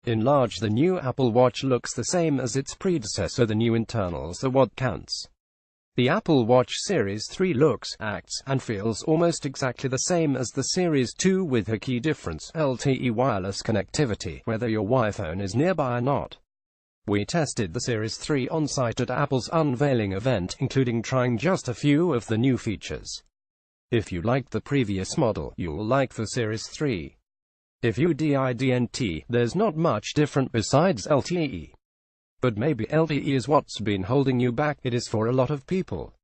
In large, the new Apple Watch looks the same as its predecessor. The new internals are what counts. The Apple Watch Series 3 looks, acts, and feels almost exactly the same as the Series 2, with a key difference: LTE wireless connectivity, whether your Wi-Fi is nearby or not. We tested the Series 3 on-site at Apple's unveiling event, including trying just a few of the new features. If you liked the previous model, you'll like the Series 3. If you didn't, there's not much different besides LTE. But maybe LTE is what's been holding you back. It is for a lot of people.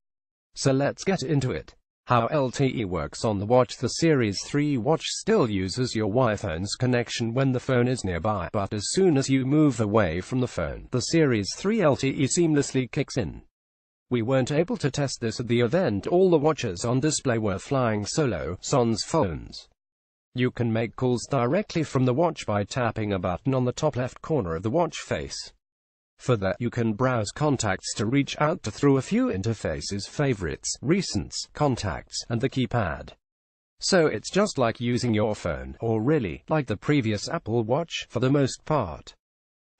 So let's get into it. How LTE works on the watch. The Series 3 watch still uses your Wi-Fi's connection when the phone is nearby, but as soon as you move away from the phone, the Series 3 LTE seamlessly kicks in. We weren't able to test this at the event. All the watches on display were flying solo, sans phones. You can make calls directly from the watch by tapping a button on the top left corner of the watch face. For that, you can browse contacts to reach out to through a few interfaces: favorites, recents, contacts, and the keypad. So it's just like using your phone, or really, like the previous Apple Watch, for the most part.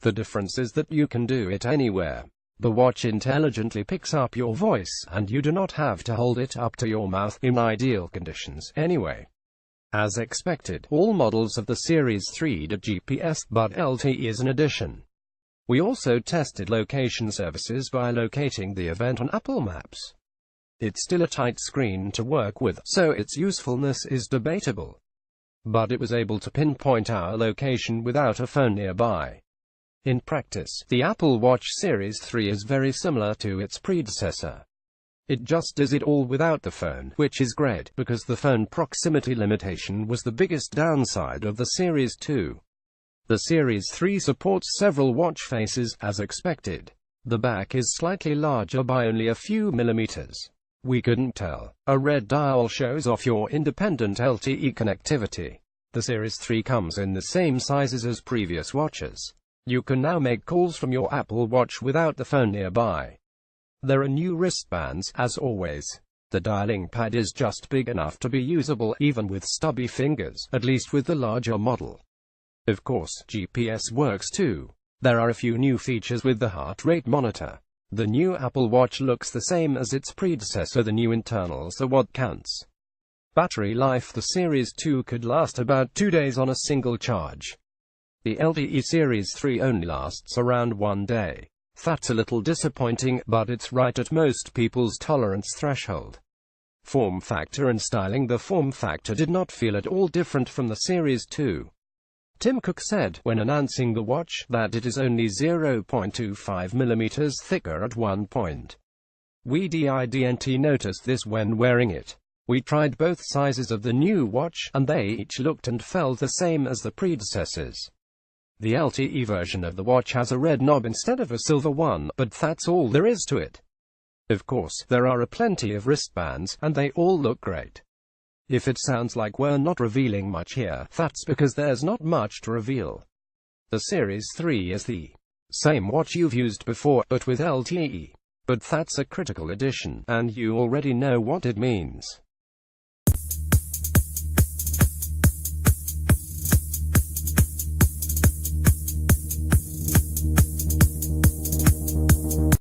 The difference is that you can do it anywhere. The watch intelligently picks up your voice, and you do not have to hold it up to your mouth, in ideal conditions, anyway. As expected, all models of the Series 3 do GPS, but LTE is an addition. We also tested location services by locating the event on Apple Maps. It's still a tight screen to work with, so its usefulness is debatable. But it was able to pinpoint our location without a phone nearby. In practice, the Apple Watch Series 3 is very similar to its predecessor. It just does it all without the phone, which is great, because the phone proximity limitation was the biggest downside of the Series 2. The Series 3 supports several watch faces, as expected. The back is slightly larger by only a few millimeters. We couldn't tell. A red dial shows off your independent LTE connectivity. The Series 3 comes in the same sizes as previous watches. You can now make calls from your Apple Watch without the phone nearby. There are new wristbands, as always. The dialing pad is just big enough to be usable, even with stubby fingers, at least with the larger model. Of course, GPS works too. There are a few new features with the heart rate monitor. The new Apple Watch looks the same as its predecessor. The new internals are what counts. Battery life: the Series 2 could last about 2 days on a single charge. The LTE Series 3 only lasts around 1 day. That's a little disappointing, but it's right at most people's tolerance threshold. Form factor and styling: the form factor did not feel at all different from the Series 2. Tim Cook said, when announcing the watch, that it is only 0.25 mm thicker at one point. We didn't notice this when wearing it. We tried both sizes of the new watch, and they each looked and felt the same as the predecessors. The LTE version of the watch has a red knob instead of a silver one, but that's all there is to it. Of course, there are plenty of wristbands, and they all look great. If it sounds like we're not revealing much here, that's because there's not much to reveal. The Series 3 is the same watch you've used before, but with LTE. But that's a critical addition, and you already know what it means.